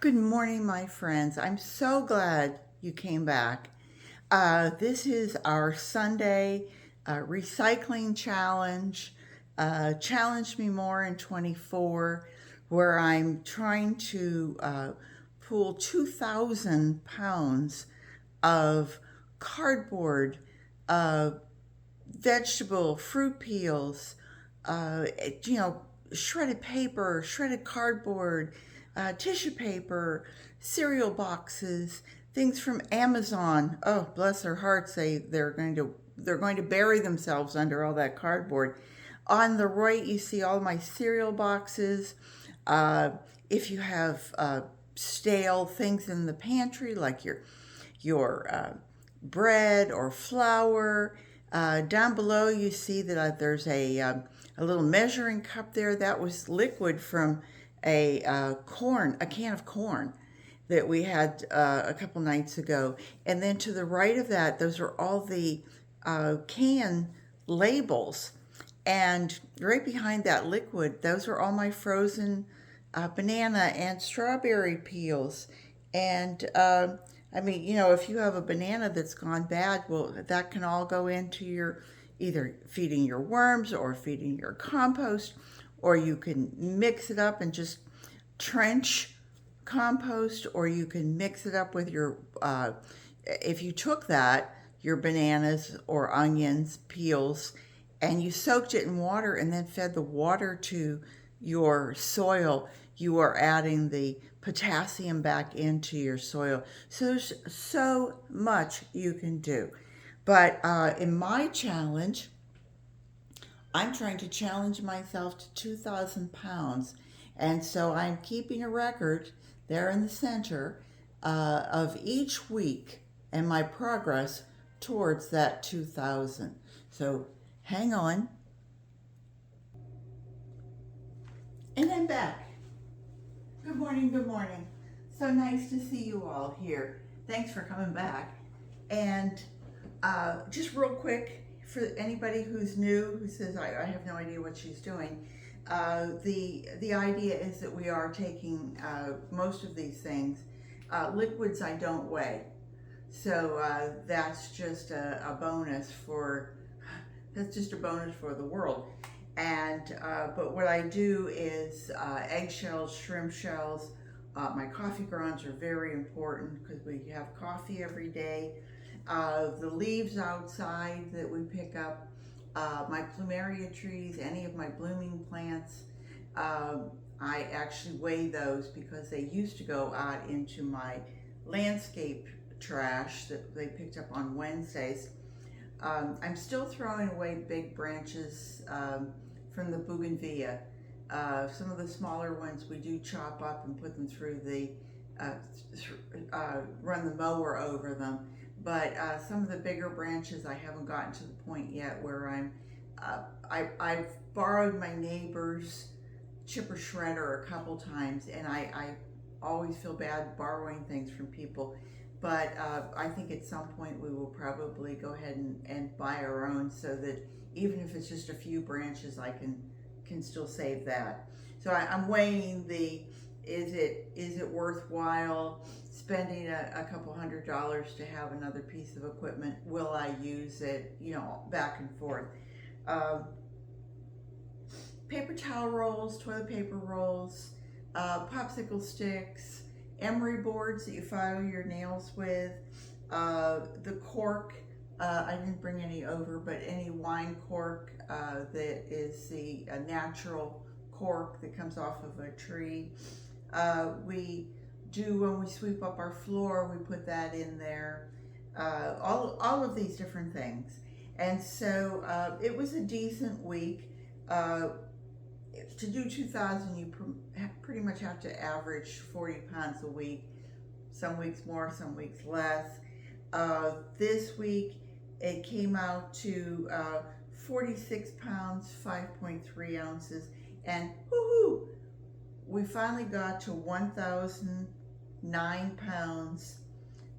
Good morning, my friends. I'm so glad you came back. This is our Sunday recycling challenge. Challenge Me More in 24, where I'm trying to pull 2,000 pounds of cardboard, uh, vegetable, fruit peels, uh, you know, shredded paper, shredded cardboard, tissue paper, cereal boxes, things from Amazon. Oh, bless their hearts, they're going to bury themselves under all that cardboard. On the right, you see all my cereal boxes. Uh, if you have stale things in the pantry, like your bread or flour. Down below, you see that a little measuring cup there. That was liquid from a can of corn that we had a couple nights ago. And then to the right of that, those are all the can labels. And right behind that liquid, those are all my frozen banana and strawberry peels. And I mean, if you have a banana that's gone bad, well, that can all go into your either feeding your worms or feeding your compost, or you can mix it up and just trench compost, or you can mix it up with if you took your bananas or onions, peels, and you soaked it in water and then fed the water to your soil, you are adding the potassium back into your soil. So there's so much you can do. But in my challenge, I'm trying to challenge myself to 2,000 pounds. And so I'm keeping a record there in the center of each week and my progress towards that 2,000. So hang on. And I'm back. Good morning, good morning. So nice to see you all here. Thanks for coming back. And just real quick, for anybody who's new, who says, I have no idea what she's doing, the idea is that we are taking most of these things. Liquids I don't weigh. So that's just a bonus for the world. And but what I do is eggshells, shrimp shells. My coffee grounds are very important because we have coffee every day. The leaves outside that we pick up, my plumeria trees, any of my blooming plants. I actually weigh those because they used to go out into my landscape trash that they picked up on Wednesdays. I'm still throwing away big branches from the bougainvillea. Some of the smaller ones we do chop up and put them through uh, run the mower over them. But some of the bigger branches, I haven't gotten to the point yet where I've borrowed my neighbor's chipper shredder a couple times, and I always feel bad borrowing things from people. But I think at some point we will probably go ahead and buy our own, so that even if it's just a few branches, I can still save that. So I'm weighing is it worthwhile spending a couple $100s to have another piece of equipment? Will I use it? Back and forth. Um, Paper towel rolls, toilet paper rolls, popsicle sticks, emery boards that you file your nails with, the cork. I didn't bring any over, but any wine cork that is the natural cork that comes off of a tree. We do when we sweep up our floor, we put that in there. All of these different things. And so it was a decent week. To do 2,000, you pretty much have to average 40 pounds a week. Some weeks more, some weeks less. This week, it came out to 46 pounds, 5.3 ounces, and woohoo! We finally got to 1,009 pounds,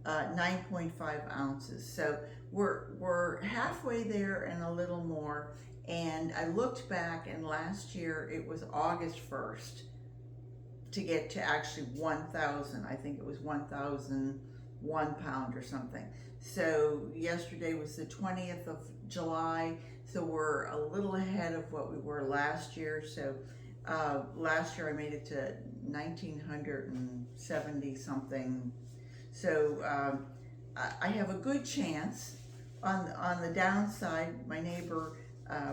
9.5 ounces. So we're halfway there and a little more. And I looked back, and last year it was August 1st to get to actually 1,000. I think it was 1,001 pound or something. So yesterday was the 20th of July, so we're a little ahead of what we were last year. So last year I made it to 1,970 something. So I have a good chance. On the downside, my neighbor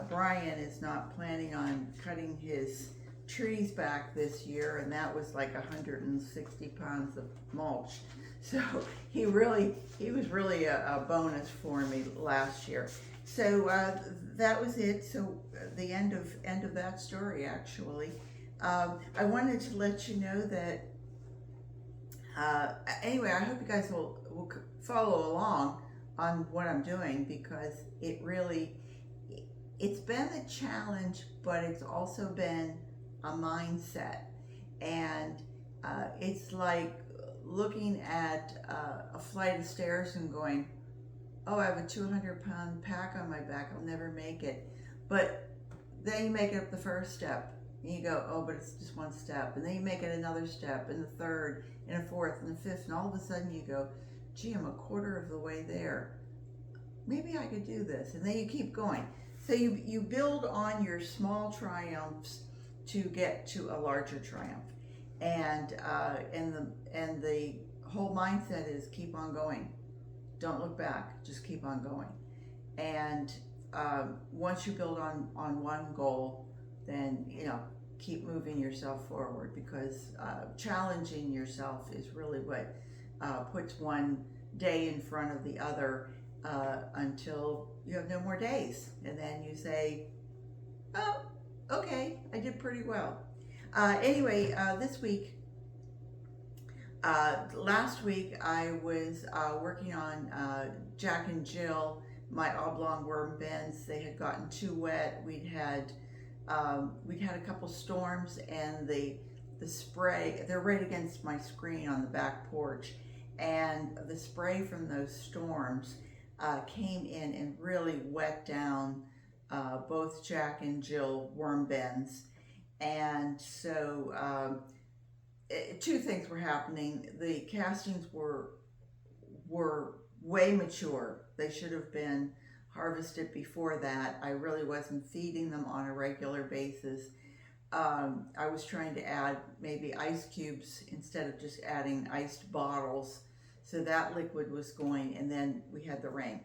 Brian is not planning on cutting his trees back this year, and that was like 160 pounds of mulch. So he was really a bonus for me last year. So that was it. So the end of that story, actually. I wanted to let you know that. Anyway, I hope you guys will follow along on what I'm doing, because it's been a challenge, but it's also been a mindset. And it's like looking at a flight of stairs and going, oh, I have a 200-pound pack on my back, I'll never make it. But then you make it up the first step, and you go, oh, but it's just one step. And then you make it another step, and the third, and a fourth, and a fifth, and all of a sudden you go, gee, I'm a quarter of the way there. Maybe I could do this. And then you keep going. So you build on your small triumphs to get to a larger triumph. And the whole mindset is keep on going. Don't look back, just keep on going. And once you build on one goal, then keep moving yourself forward, because challenging yourself is really what puts one day in front of the other until you have no more days, and then you say, oh, okay, I did pretty well. Anyway, this week, last week I was working on Jack and Jill, my oblong worm bins. They had gotten too wet. We'd had a couple storms, and the spray, they're right against my screen on the back porch, and the spray from those storms came in and really wet down both Jack and Jill worm bins. And so two things were happening. The castings were way mature. They should have been harvested before that. I really wasn't feeding them on a regular basis. I was trying to add maybe ice cubes instead of just adding iced bottles. So that liquid was going, and then we had the rain.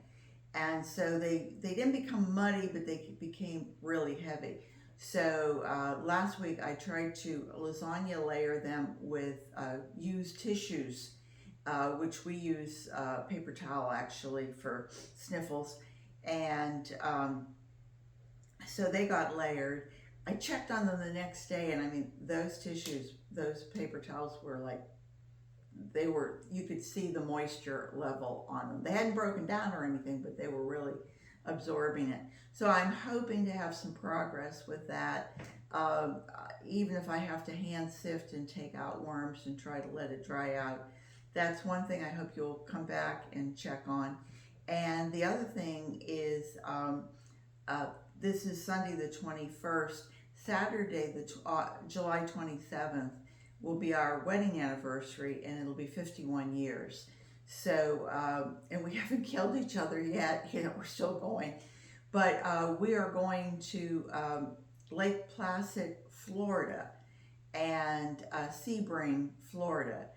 And so they didn't become muddy, but they became really heavy. So last week I tried to lasagna layer them with used tissues, which we use paper towel actually for sniffles. And so they got layered. I checked on them the next day, and I mean, those tissues, those paper towels were like, you could see the moisture level on them. They hadn't broken down or anything, but they were really absorbing it. So I'm hoping to have some progress with that, even if I have to hand sift and take out worms and try to let it dry out. That's one thing I hope you'll come back and check on. And the other thing is, this is Sunday the 21st. Saturday, July 27th, will be our wedding anniversary, and it'll be 51 years. So, and we haven't killed each other yet, we're still going. But we are going to Lake Placid, Florida, and Sebring, Florida.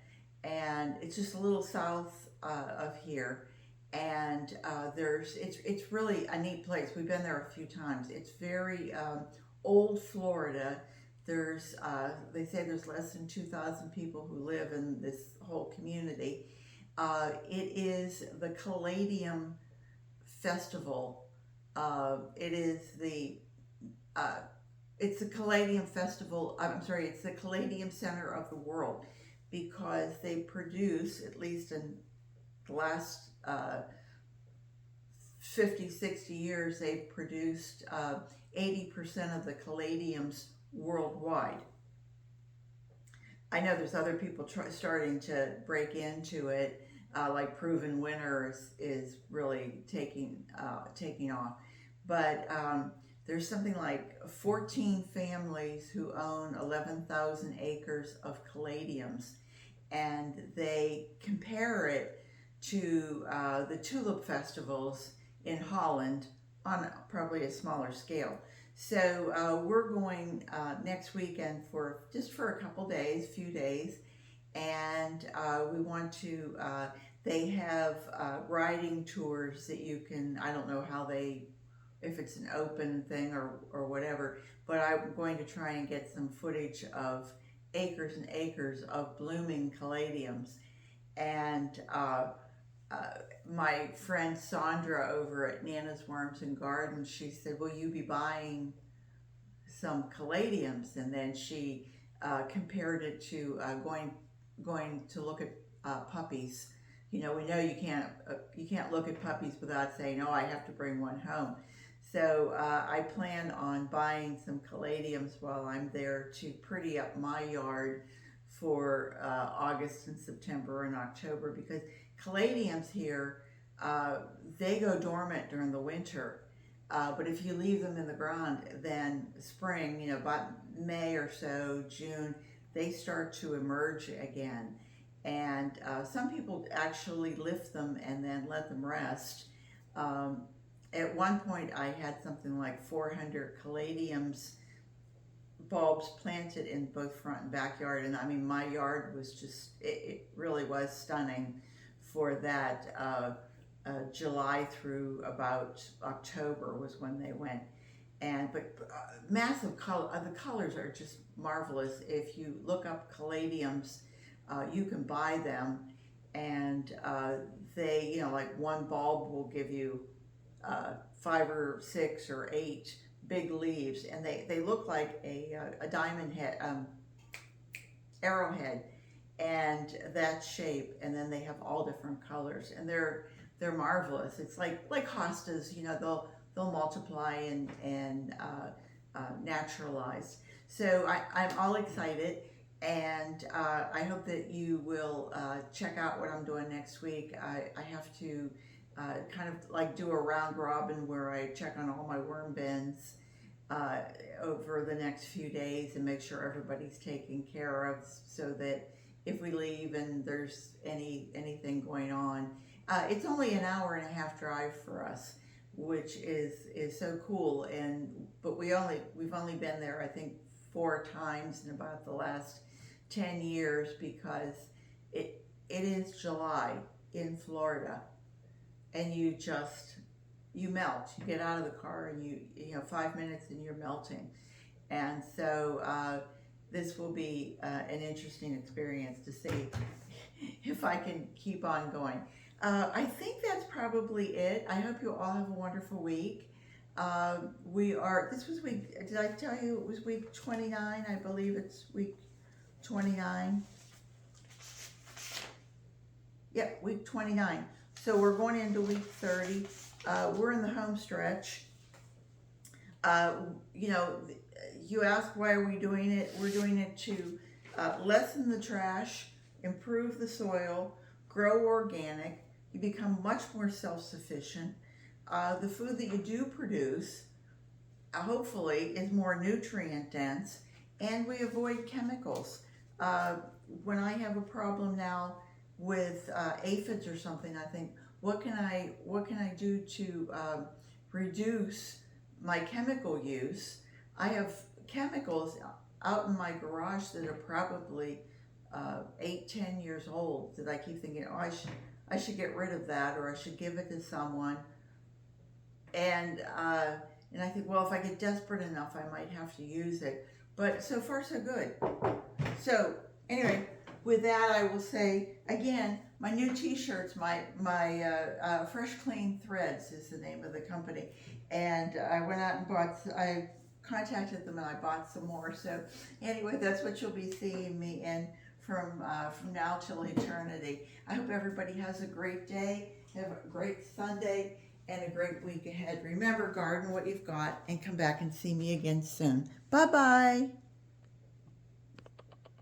And it's just a little south of here. And it's really a neat place. We've been there a few times. It's very old Florida. They say there's less than 2,000 people who live in this whole community. It is the Caladium Festival. It's the Caladium Festival. I'm sorry, it's the Caladium Center of the world, because they produce, at least in the last 50, 60 years, they've produced 80% of the caladiums worldwide. I know there's other people starting to break into it, like Proven Winner is really taking off. But there's something like 14 families who own 11,000 acres of caladiums, and they compare it to the tulip festivals in Holland on probably a smaller scale. So we're going next weekend for just for a couple days, few days, and we want to. They have riding tours that you can. I don't know how they, if it's an open thing or whatever, but I'm going to try and get some footage of acres and acres of blooming caladiums. And uh, my friend Sandra over at Nana's Worms and Gardens, she said, "Will you be buying some caladiums?" And then she compared it to going to look at puppies. You know, we know you can't look at puppies without saying, "Oh, I have to bring one home." So I plan on buying some caladiums while I'm there to pretty up my yard for August and September and October, because caladiums here, they go dormant during the winter. But if you leave them in the ground, then spring, you know, about May or so, June, they start to emerge again. And some people actually lift them and then let them rest. Um, at one point, I had something like 400 caladiums bulbs planted in both front and backyard, and I mean, my yard was just, it really was stunning for that. July through about October was when they went. And but massive color, the colors are just marvelous. If you look up caladiums, you can buy them, and they, you know, like one bulb will give you 5 or 6 or 8 big leaves, and they look like a diamond head, arrowhead, and that shape. And then they have all different colors, and they're marvelous. It's like hostas, you know, they'll multiply and naturalize. So I'm all excited, and I hope that you will check out what I'm doing next week. I have to kind of like do a round robin where I check on all my worm bins over the next few days and make sure everybody's taken care of, so that if we leave and there's anything going on, it's only an hour and a half drive for us, which is so cool. And but we've only been there, I think, 4 times in about the last 10 years, because it is July in Florida, and you melt. You get out of the car and you know, 5 minutes and you're melting. And so this will be an interesting experience to see if I can keep on going. I think that's probably it. I hope you all have a wonderful week. This was week, did I tell you it was week 29? I believe it's week 29. Yeah, week 29. So we're going into week 30. We're in the home stretch. You know, you ask, why are we doing it? We're doing it to lessen the trash, improve the soil, grow organic. You become much more self-sufficient. The food that you do produce, hopefully, is more nutrient dense, and we avoid chemicals. When I have a problem now with aphids or something, I think, what can I do to reduce my chemical use? I have chemicals out in my garage that are probably 8, 10 years old, that I keep thinking, oh, I should get rid of that, or I should give it to someone. And I think, well, if I get desperate enough, I might have to use it. But so far, so good. So anyway, with that, I will say again, my new T-shirts, my Fresh Clean Threads is the name of the company, and I went out and I contacted them and I bought some more. So anyway, that's what you'll be seeing me in from now till eternity. I hope everybody has a great day, have a great Sunday, and a great week ahead. Remember, garden what you've got, and come back and see me again soon. Bye-bye.